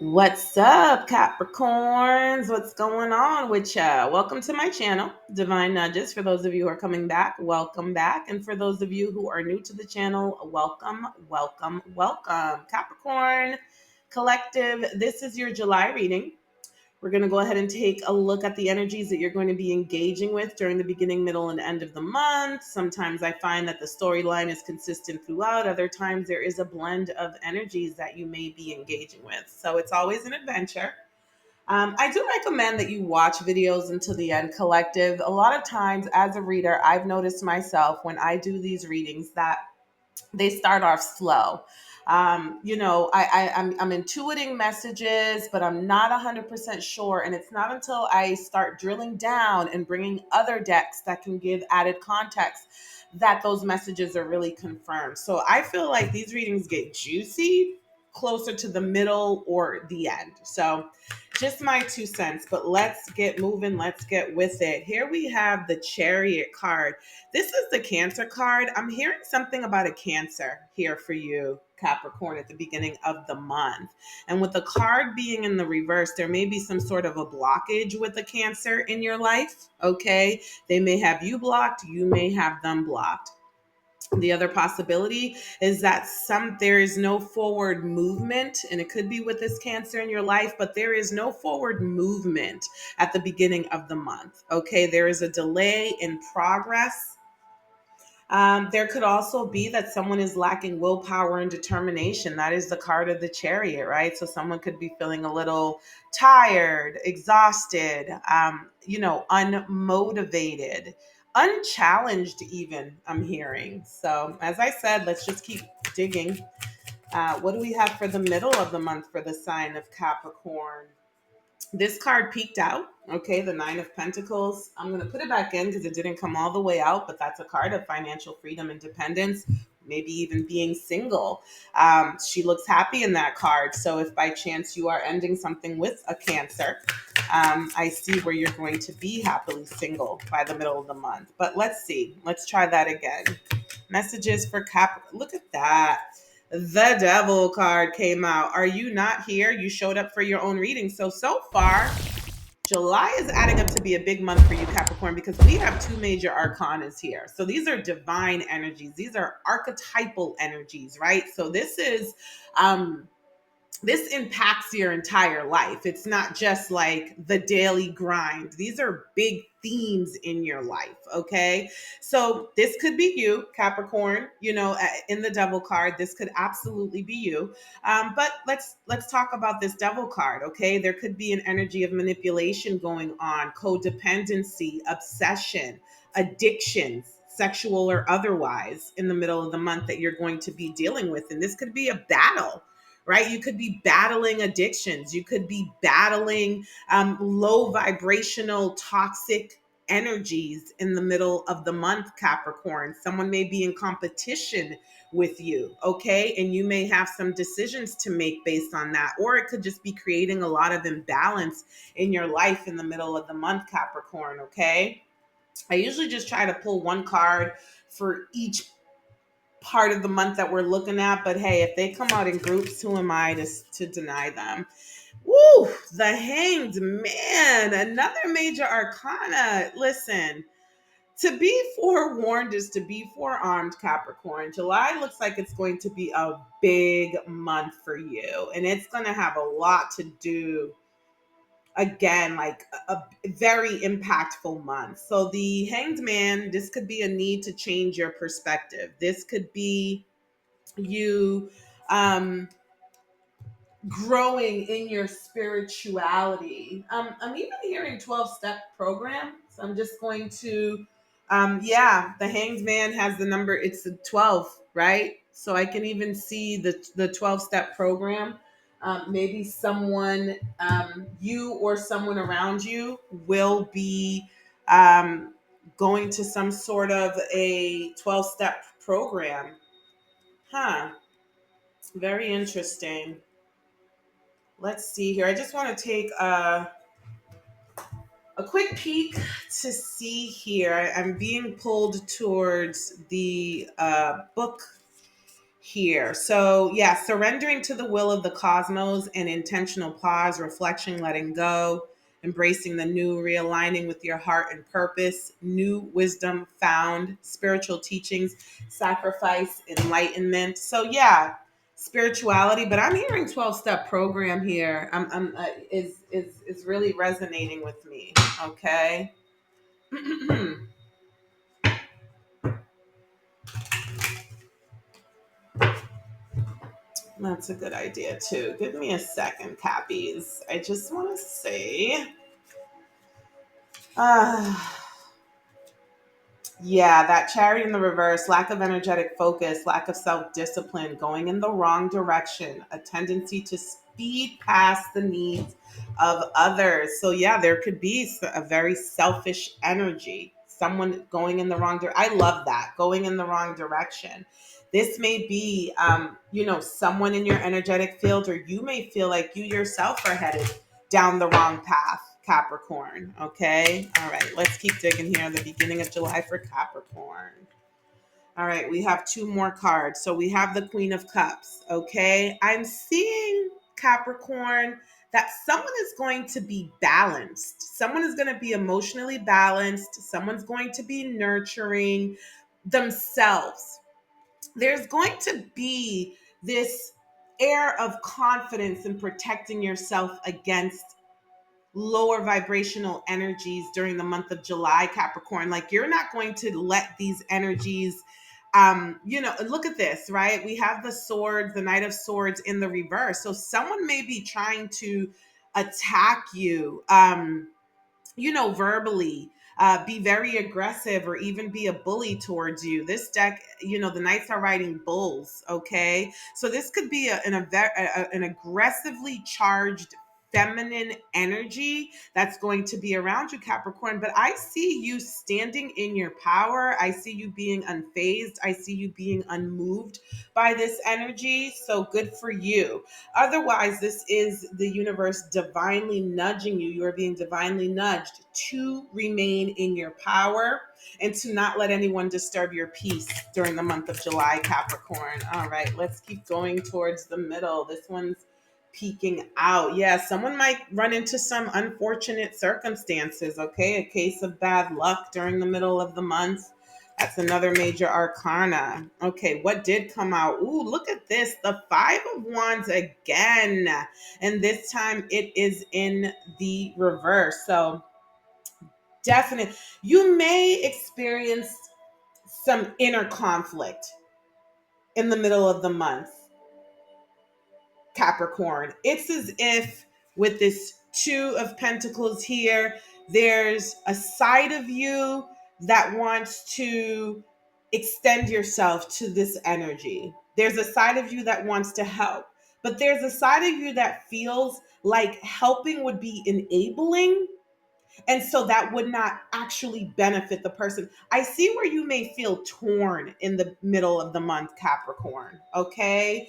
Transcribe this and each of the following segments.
What's up, Capricorns? What's going on with ya? Welcome to my channel, Divine Nudges. For those of you who are coming back, welcome back. And for those of you who are new to the channel, welcome, welcome, welcome. Capricorn Collective, this is your July reading. We're going to go ahead and take a look at the energies that you're going to be engaging with during the beginning, middle, and end of the month. Sometimes I find that the storyline is consistent throughout. Other times there is a blend of energies that you may be engaging with. So it's always an adventure. I do recommend that you watch videos until the end, collective. A lot of times as a reader, I've noticed myself when I do these readings that they start off slow. I'm intuiting messages, but I'm not 100% sure. And it's not until I start drilling down and bringing other decks that can give added context that those messages are really confirmed. So I feel like these readings get juicy closer to the middle or the end. So just my 2 cents, but let's get moving. Let's get with it. Here we have the Chariot card. This is the Cancer card. I'm hearing something about a Cancer here for you, Capricorn, at the beginning of the month. And with the card being in the reverse, there may be some sort of a blockage with a Cancer in your life. Okay. They may have you blocked, you may have them blocked. The other possibility is that there is no forward movement, and it could be with this Cancer in your life, but there is no forward movement at the beginning of the month. Okay, there is a delay in progress. There could also be that someone is lacking willpower and determination. That is the card of the Chariot, right? So someone could be feeling a little tired, exhausted, unmotivated, unchallenged, even, I'm hearing. So, as I said, let's just keep digging. What do we have for the middle of the month for the sign of Capricorn? This card peeked out. Okay, the Nine of Pentacles. I'm going to put it back in because it didn't come all the way out, but that's a card of financial freedom, independence, maybe even being single. She looks happy in that card. So if by chance you are ending something with a Cancer, I see where you're going to be happily single by the middle of the month. But let's see. Let's try that again. Messages for Cap. Look at that. The Devil card came out. Are you not here? You showed up for your own reading. So far, July is adding up to be a big month for you, Capricorn, because we have two major arcanas here. So these are divine energies. These are archetypal energies, right? So this impacts your entire life. It's not just like the daily grind. These are big themes in your life, okay? So this could be you, Capricorn, in the Devil card. This could absolutely be you. But let's talk about this Devil card, okay? There could be an energy of manipulation going on, codependency, obsession, addictions, sexual or otherwise, in the middle of the month that you're going to be dealing with. And this could be a battle, right? You could be battling addictions. You could be battling low vibrational, toxic energies in the middle of the month, Capricorn. Someone may be in competition with you, okay? And you may have some decisions to make based on that. Or it could just be creating a lot of imbalance in your life in the middle of the month, Capricorn, okay? I usually just try to pull one card for each part of the month that we're looking at. But hey, if they come out in groups, who am I to deny them? Woo! The Hanged Man, another major arcana. Listen, to be forewarned is to be forearmed, Capricorn. July looks like it's going to be a big month for you, and it's going to have a lot to do, again, like a very impactful month. So the Hanged Man, this could be a need to change your perspective. This could be you growing in your spirituality. I'm even hearing 12-step program. So I'm just going to, the Hanged Man has the number, it's the 12, right? So I can even see the 12-step program. Maybe someone, you or someone around you will be going to some sort of a 12-step program. Huh. Very interesting. Let's see here. I just want to take a quick peek to see here. I'm being pulled towards the book here. So, yeah, surrendering to the will of the cosmos and intentional pause, reflection, letting go, embracing the new, realigning with your heart and purpose, new wisdom found, spiritual teachings, sacrifice, enlightenment. So, yeah, spirituality, but I'm hearing 12-step program here. Is really resonating with me. Okay. That's a good idea too. Give me a second, Cappies. I just want to say, uh, yeah, that charity in the reverse, lack of energetic focus, lack of self discipline, going in the wrong direction, a tendency to speed past the needs of others. So, yeah, there could be a very selfish energy, someone going in the wrong direction. I love that, going in the wrong direction. This may be, someone in your energetic field, or you may feel like you yourself are headed down the wrong path, Capricorn. Okay. All right. Let's keep digging here. The beginning of July for Capricorn. All right. We have two more cards. So we have the Queen of Cups. Okay. I'm seeing, Capricorn, that someone is going to be balanced. Someone is going to be emotionally balanced. Someone's going to be nurturing themselves. There's going to be this air of confidence in protecting yourself against lower vibrational energies during the month of July, Capricorn. Like, you're not going to let these energies, look at this, right? We have the swords, the Knight of Swords in the reverse. So someone may be trying to attack you, verbally, be very aggressive, or even be a bully towards you. This deck, the knights are riding bulls. Okay. So this could be an aggressively charged feminine energy that's going to be around you, Capricorn. But I see you standing in your power. I see you being unfazed. I see you being unmoved by this energy. So good for you. Otherwise, this is the universe divinely nudging you. You are being divinely nudged to remain in your power and to not let anyone disturb your peace during the month of July, Capricorn. All right, let's keep going towards the middle. This one's peeking out. Yeah, someone might run into some unfortunate circumstances. Okay, a case of bad luck during the middle of the month. That's another major arcana. Okay, what did come out? Ooh, look at this. The Five of Wands again. And this time it is in the reverse. So definitely, you may experience some inner conflict in the middle of the month, Capricorn. It's as if with this Two of Pentacles here, there's a side of you that wants to extend yourself to this energy. There's a side of you that wants to help, but there's a side of you that feels like helping would be enabling, and so that would not actually benefit the person. I see where you may feel torn in the middle of the month, Capricorn. Okay.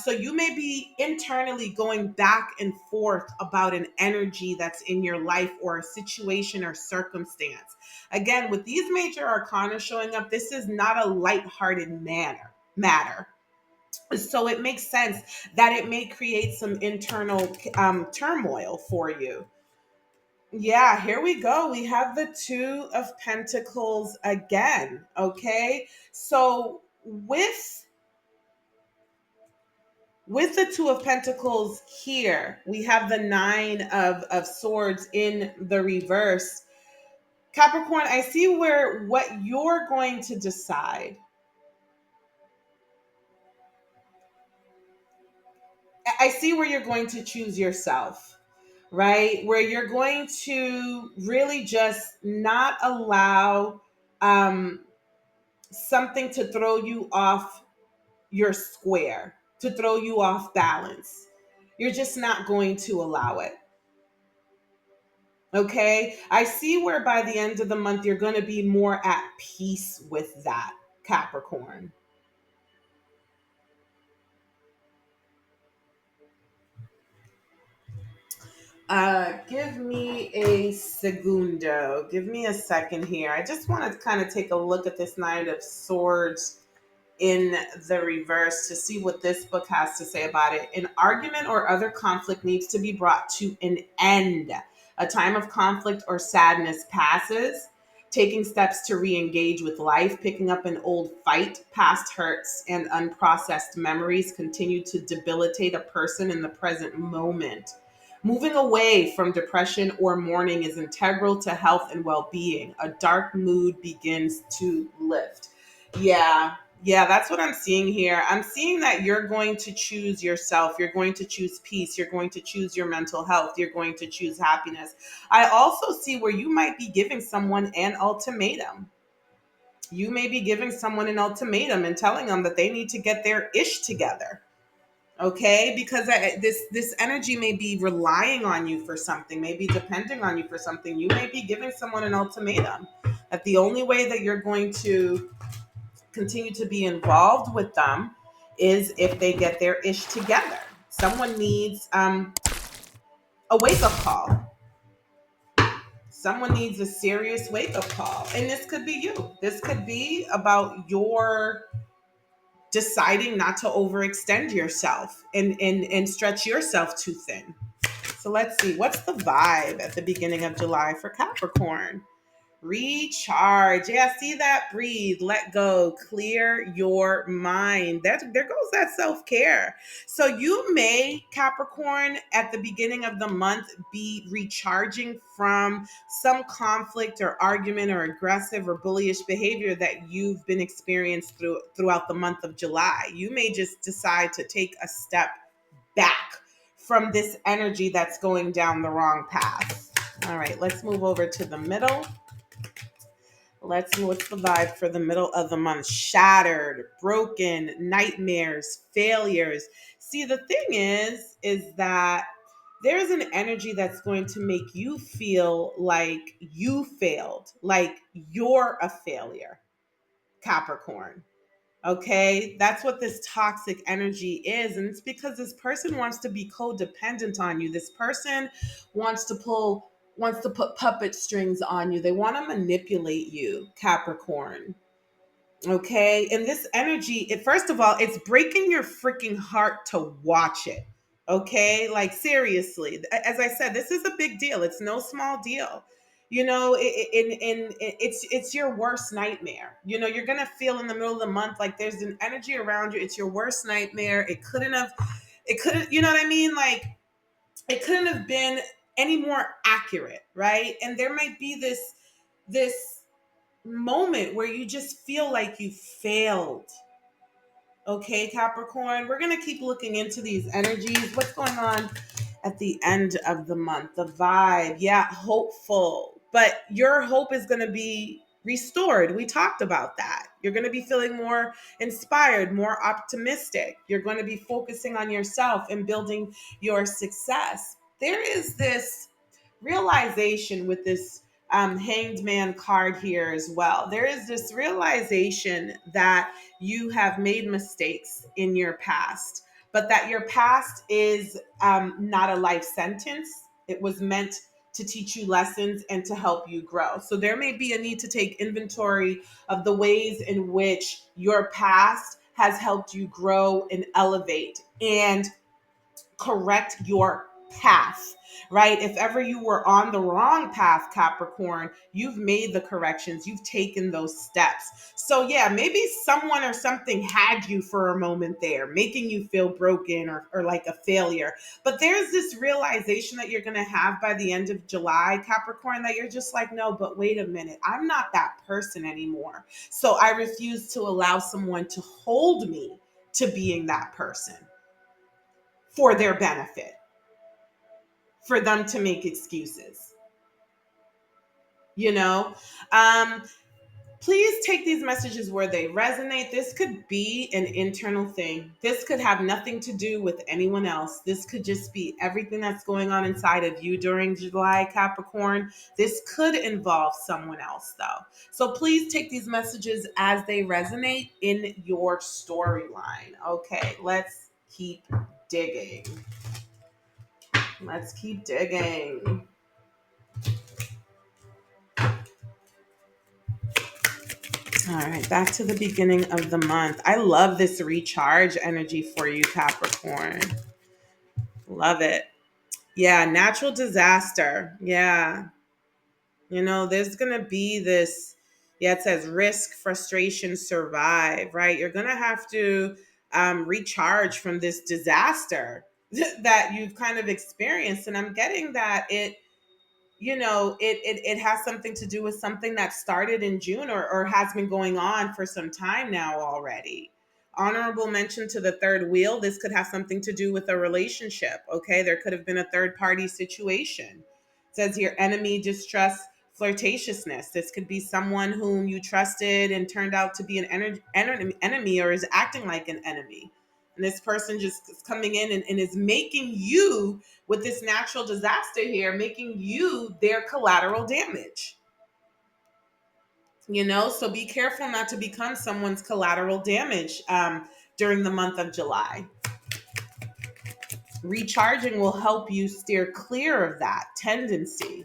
So you may be internally going back and forth about an energy that's in your life, or a situation or circumstance. Again, with these major arcana showing up, this is not a lighthearted matter. So it makes sense that it may create some internal turmoil for you. Yeah, here we go. We have the Two of Pentacles again. Okay. So with the Two of Pentacles here, we have the Nine of Swords in the reverse. Capricorn, I see where what you're going to decide. I see where you're going to choose yourself, right? Where you're going to really just not allow um something to throw you off your square, to throw you off balance. You're just not going to allow it. Okay. I see where by the end of the month, you're going to be more at peace with that, Capricorn. Give me a segundo. Give me a second here. I just want to kind of take a look at this Knight of Swords in the reverse to see what this book has to say about it. An argument or other conflict needs to be brought to an end. A time of conflict or sadness passes. Taking steps to re engage with life, picking up an old fight, past hurts, and unprocessed memories continue to debilitate a person in the present moment. Moving away from depression or mourning is integral to health and well being. A dark mood begins to lift. Yeah, yeah, that's what I'm seeing here. I'm seeing that you're going to choose yourself. You're going to choose peace. You're going to choose your mental health. You're going to choose happiness. I also see where you might be giving someone an ultimatum. You may be giving someone an ultimatum and telling them that they need to get their ish together. Okay, because this energy may be relying on you for something, maybe depending on you for something. You may be giving someone an ultimatum that the only way that you're going to continue to be involved with them is if they get their ish together. Someone needs a wake up call. Someone needs a serious wake up call. And this could be you. This could be about your deciding not to overextend yourself and stretch yourself too thin. So let's see, what's the vibe at the beginning of July for Capricorn? Recharge. Yeah, see that? Breathe, let go, clear your mind. There goes that self-care. So you may, Capricorn, at the beginning of the month be recharging from some conflict or argument or aggressive or bullyish behavior that you've been experienced throughout the month of July. You may just decide to take a step back from this energy that's going down the wrong path. All right, let's move over to the middle. Let's see what's the vibe for the middle of the month. Shattered, broken, nightmares, failures. See, the thing is that there's an energy that's going to make you feel like you failed, like you're a failure, Capricorn. Okay, that's what this toxic energy is. And it's because this person wants to be codependent on you. This person wants to pull, wants to put puppet strings on you. They want to manipulate you, Capricorn. Okay. And this energy, it first of all, it's breaking your freaking heart to watch it. Okay. Like seriously. As I said, this is a big deal. It's no small deal. You know, it's your worst nightmare. You know, you're gonna feel in the middle of the month like there's an energy around you. It's your worst nightmare. It couldn't, you know what I mean? Like it couldn't have been any more accurate, right? And there might be this moment where you just feel like you failed. Okay, Capricorn, we're going to keep looking into these energies. What's going on at the end of the month? The vibe, yeah, hopeful. But your hope is going to be restored. We talked about that. You're going to be feeling more inspired, more optimistic. You're going to be focusing on yourself and building your success. There is this realization with this hanged man card here as well. There is this realization that you have made mistakes in your past, but that your past is not a life sentence. It was meant to teach you lessons and to help you grow. So there may be a need to take inventory of the ways in which your past has helped you grow and elevate and correct your path, right? If ever you were on the wrong path, Capricorn, you've made the corrections, you've taken those steps. So, yeah, maybe someone or something had you for a moment there, making you feel broken or like a failure. But there's this realization that you're going to have by the end of July, Capricorn, that you're just like, no, but wait a minute, I'm not that person anymore. So, I refuse to allow someone to hold me to being that person for their benefit, for them to make excuses, you know? Um, Please take these messages where they resonate. This could be an internal thing. This could have nothing to do with anyone else. This could just be everything that's going on inside of you during July, Capricorn. This could involve someone else, though. So please take these messages as they resonate in your storyline. Okay, let's keep digging. Let's keep digging. All right, back to the beginning of the month. I love this recharge energy for you, Capricorn. Love it. Yeah, natural disaster. Yeah. There's going to be this, yeah, it says risk, frustration, survive, right? You're going to have to recharge from this disaster that you've kind of experienced. And I'm getting that it has something to do with something that started in June or has been going on for some time now already. Honorable mention to the third wheel. This could have something to do with a relationship. Okay. There could have been a third party situation. It says here enemy, distrust, flirtatiousness. This could be someone whom you trusted and turned out to be an enemy or is acting like an enemy. And this person just is coming in and is making you, with this natural disaster here, making you their collateral damage. So be careful not to become someone's collateral damage during the month of July. Recharging will help you steer clear of that tendency.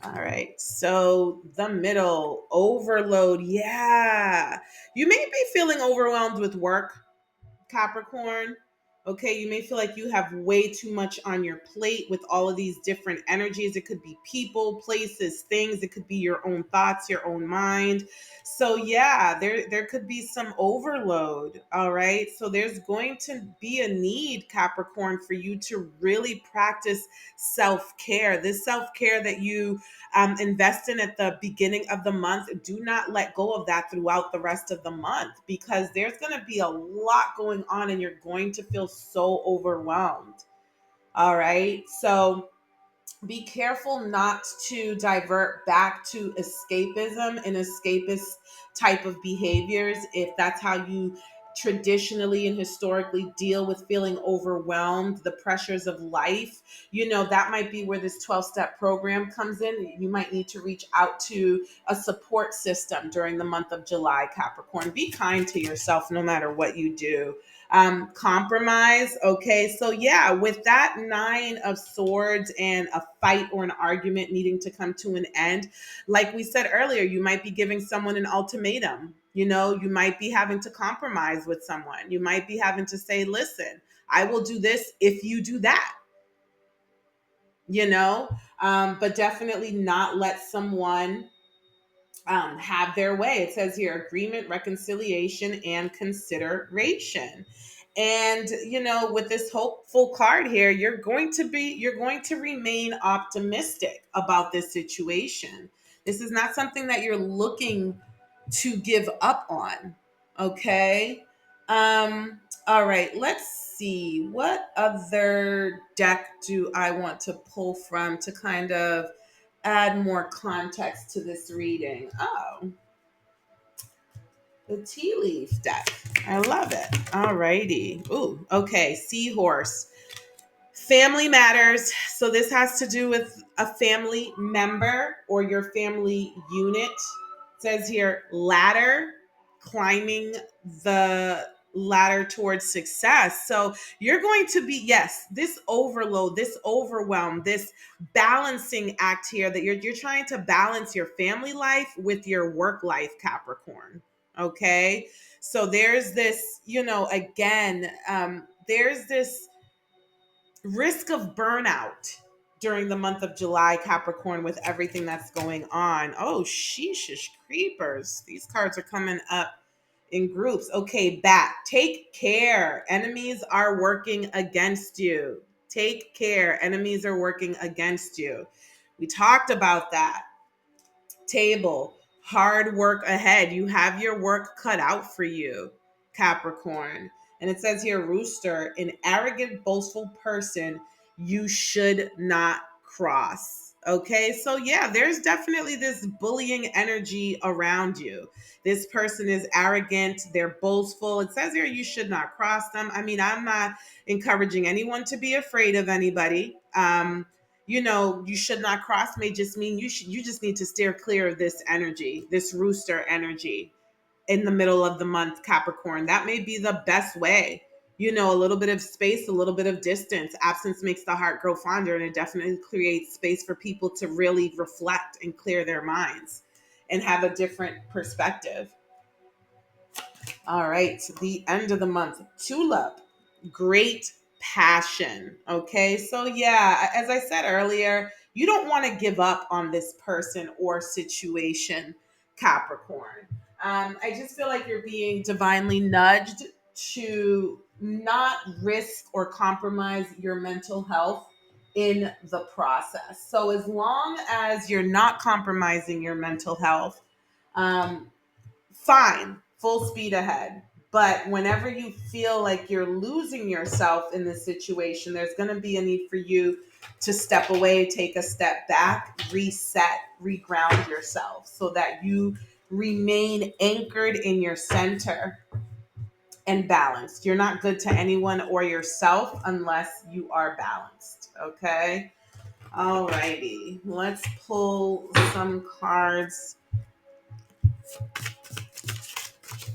All right, so the middle, overload. Yeah, you may be feeling overwhelmed with work, Capricorn. Okay, you may feel like you have way too much on your plate with all of these different energies. It could be people, places, things. It could be your own thoughts, your own mind. So yeah, there could be some overload. All right. So there's going to be a need, Capricorn, for you to really practice self-care. This self-care that you invest in at the beginning of the month, do not let go of that throughout the rest of the month, because there's going to be a lot going on and you're going to feel so overwhelmed. All right. So be careful not to divert back to escapism and escapist type of behaviors if that's how you traditionally and historically deal with feeling overwhelmed, the pressures of life. That might be where this 12-step program comes in. You might need to reach out to a support system during the month of July, Capricorn. Be kind to yourself no matter what you do. Compromise. Okay, so yeah, with that nine of swords and a fight or an argument needing to come to an end, like we said earlier, you might be giving someone an ultimatum. You might be having to compromise with someone. You might be having to say, listen, I will do this if you do that. But definitely not let someone have their way. It says here agreement, reconciliation, and consideration. And with this hopeful card here, you're going to remain optimistic about this situation. This is not something that you're looking to give up on. Okay. All right, let's see. What other deck do I want to pull from to kind of add more context to this reading? Oh, the tea leaf deck. I love it. All righty. Ooh, okay. Seahorse. Family matters. So this has to do with a family member or your family unit. It says here ladder, climbing the ladder towards success. So you're going to be, yes, this overload, this overwhelm, this balancing act here that you're trying to balance your family life with your work life, Capricorn. Okay. So there's this, again, there's this risk of burnout during the month of July, Capricorn, with everything that's going on. Oh, sheesh, creepers. These cards are coming up in groups. Okay, bat. Take care. Enemies are working against you. Take care. Enemies are working against you. We talked about that. Table. Hard work ahead. You have your work cut out for you, Capricorn. And it says here, rooster, an arrogant, boastful person you should not cross. Okay, so yeah, there's definitely this bullying energy around you. This person is arrogant, they're boastful. It says here you should not cross them. I mean, I'm not encouraging anyone to be afraid of anybody. You should not cross may just mean you just need to steer clear of this energy, this rooster energy in the middle of the month, Capricorn. That may be the best way. A little bit of space, a little bit of distance. Absence makes the heart grow fonder, and it definitely creates space for people to really reflect and clear their minds. and have a different perspective. All right, the end of the month. Tulip, great passion. Okay, so yeah, as I said earlier, you don't want to give up on this person or situation, Capricorn. I just feel like you're being divinely nudged to not risk or compromise your mental health in the process. So, as long as you're not compromising your mental health, um, fine, full speed ahead. But whenever you feel like you're losing yourself in this situation, there's going to be a need for you to step away, take a step back, reset, reground yourself so that you remain anchored in your center and balanced. You're not good to anyone or yourself unless you are balanced. Okay. Alrighty. Let's pull some cards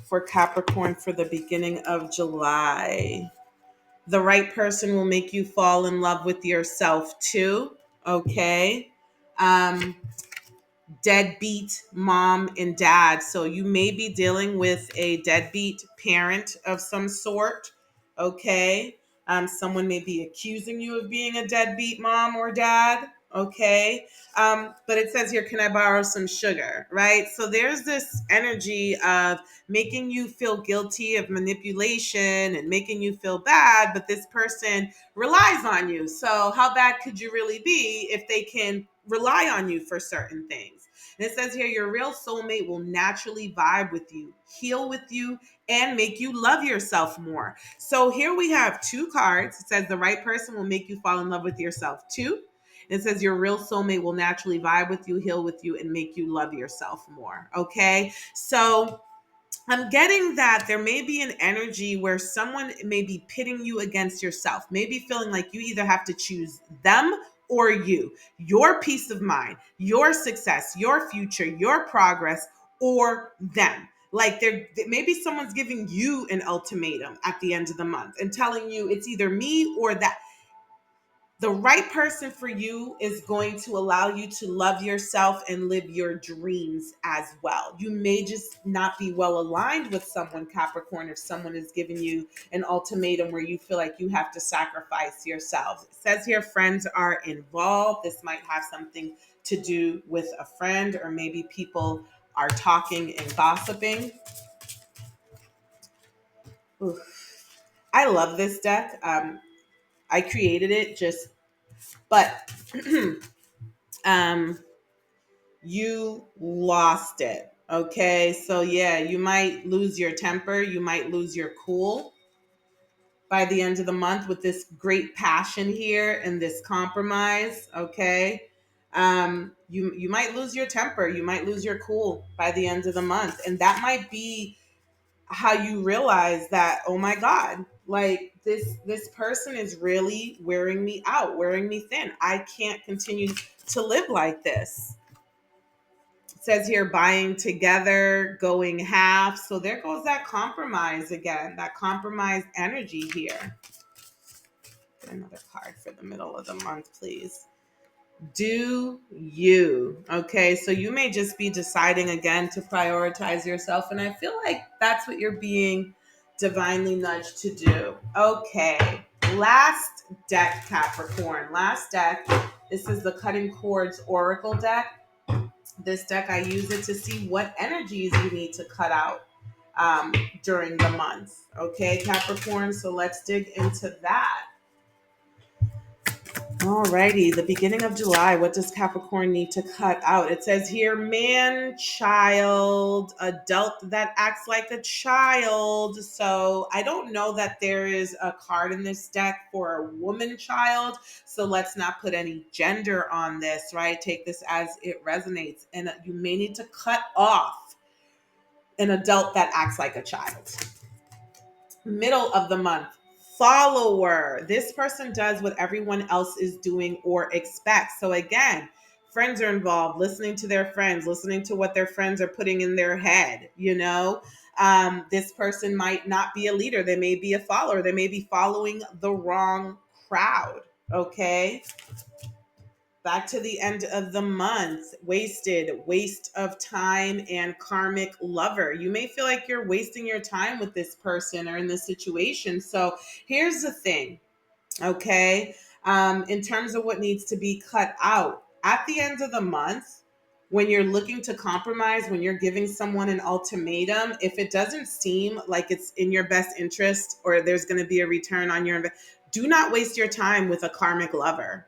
for Capricorn for the beginning of July. The right person will make you fall in love with yourself too. Okay. Um, Deadbeat mom and dad. So you may be dealing with a deadbeat parent of some sort. Okay. Someone may be accusing you of being a deadbeat mom or dad. Okay. But it says here, can I borrow some sugar? Right. So there's this energy of making you feel guilty of manipulation and making you feel bad. But this person relies on you. So how bad could you really be if they can rely on you for certain things? And it says here, your real soulmate will naturally vibe with you, heal with you, and make you love yourself more. So here we have two cards. It says the right person will make you fall in love with yourself too. It says your real soulmate will naturally vibe with you, heal with you, and make you love yourself more. Okay. So I'm getting that there may be an energy where someone may be pitting you against yourself, maybe feeling like you either have to choose them or you, your peace of mind, your success, your future, your progress, or them. Like there, maybe someone's giving you an ultimatum at the end of the month and telling you it's either me or that. The right person for you is going to allow you to love yourself and live your dreams as well. You may just not be well aligned with someone, Capricorn, if someone is giving you an ultimatum where you feel like you have to sacrifice yourself. It says here friends are involved. This might have something to do with a friend, or maybe people are talking and gossiping. Oof. I love this deck. I created it just, but um you lost it. Okay. So, yeah, you might lose your temper. You might lose your cool by the end of the month with this great passion here and this compromise. Okay. You might lose your temper. You might lose your cool by the end of the month. And that might be how you realize that, oh my God, like this person is really wearing me out, wearing me thin. I can't continue to live like this. It says here buying together, going half. So there goes that compromise again, that compromise energy here. Get another card for the middle of the month, please. Do you? Okay, so you may just be deciding again to prioritize yourself. And I feel like that's what you're being divinely nudged to do. Okay, last deck, Capricorn. Last deck. This is the Cutting Cords Oracle deck. This deck, I use it to see what energies you need to cut out um, during the month. Okay, Capricorn. So let's dig into that. Alrighty, the beginning of July. What does Capricorn need to cut out? It says here, man, child, adult that acts like a child. So I don't know that there is a card in this deck for a woman child. So let's not put any gender on this, right? Take this as it resonates. And you may need to cut off an adult that acts like a child. Middle of the month, follower. This person does what everyone else is doing or expects. So again, friends are involved, listening to their friends, listening to what their friends are putting in their head. This person might not be a leader. They may be a follower. They may be following the wrong crowd. Okay. Back to the end of the month. Wasted, waste of time, and karmic lover. You may feel like you're wasting your time with this person or in this situation. So here's the thing, okay? In terms of what needs to be cut out at the end of the month, when you're looking to compromise, when you're giving someone an ultimatum, if it doesn't seem like it's in your best interest or there's going to be a return on your investment, do not waste your time with a karmic lover.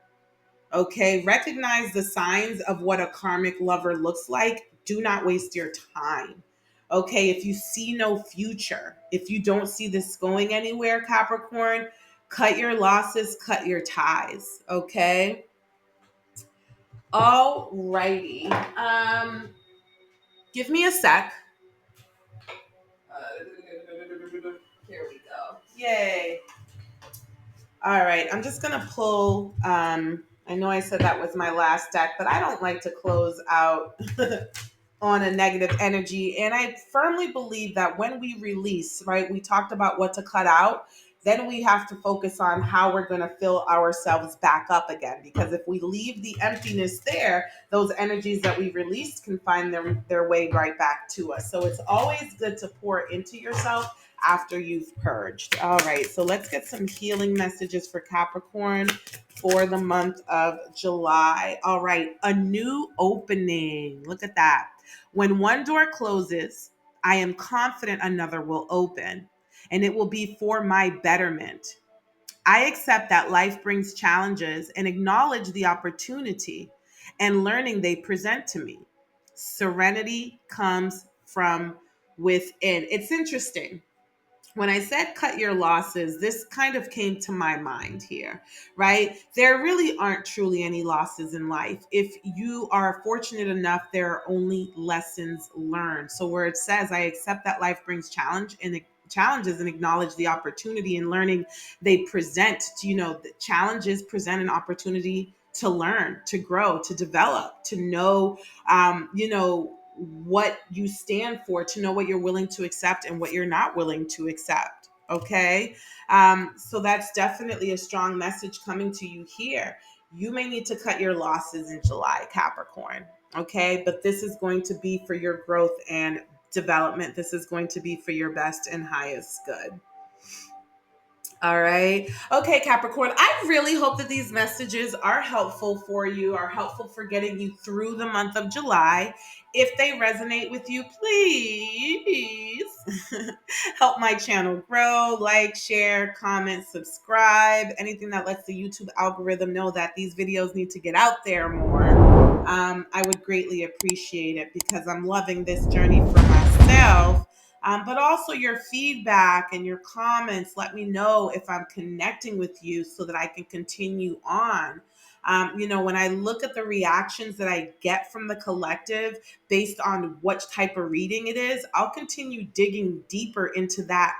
Okay, recognize the signs of what a karmic lover looks like. Do not waste your time. Okay, if you see no future, if you don't see this going anywhere, Capricorn, cut your losses, cut your ties. Okay, all righty. Give me a sec. Here we go. Yay. All right, I'm just gonna pull. I know I said that was my last deck, but I don't like to close out on a negative energy. And I firmly believe that when we release, right, we talked about what to cut out. Then we have to focus on how we're going to fill ourselves back up again. Because if we leave the emptiness there, those energies that we released can find their way right back to us. So it's always good to pour into yourself after you've purged. All right, so let's get some healing messages for Capricorn for the month of July. All right, a new opening. Look at that. When one door closes, I am confident another will open, and it will be for my betterment. I accept that life brings challenges and acknowledge the opportunity and learning they present to me. Serenity comes from within. It's interesting when I said cut your losses, this kind of came to my mind here, right? There really aren't truly any losses in life. If you are fortunate enough, there are only lessons learned. So where it says, I accept that life brings challenges and acknowledge the opportunity and learning they present to, the challenges present an opportunity to learn, to grow, to develop, to know, what you stand for, to know what you're willing to accept and what you're not willing to accept. Okay. So that's definitely a strong message coming to you here. You may need to cut your losses in July, Capricorn. Okay. But this is going to be for your growth and development. This is going to be for your best and highest good. All right. Okay, Capricorn. I really hope that these messages are helpful for you, are helpful for getting you through the month of July. If they resonate with you, please help my channel grow, like, share, comment, subscribe, anything that lets the YouTube algorithm know that these videos need to get out there more. I would greatly appreciate it because I'm loving this journey for myself. But also your feedback and your comments. Let me know if I'm connecting with you so that I can continue on. When I look at the reactions that I get from the collective based on what type of reading it is, I'll continue digging deeper into that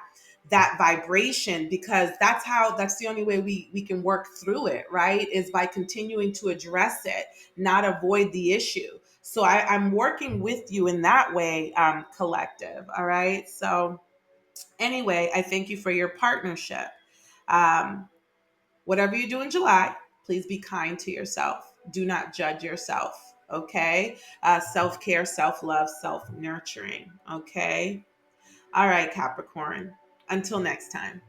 vibration because that's the only way we can work through it, right? Is by continuing to address it, not avoid the issue. So I'm working with you in that way, collective. All right. So anyway, I thank you for your partnership. Um, Whatever you do in July, please be kind to yourself. Do not judge yourself. Okay. Self-care, self-love, self-nurturing. Okay. All right, Capricorn. Until next time.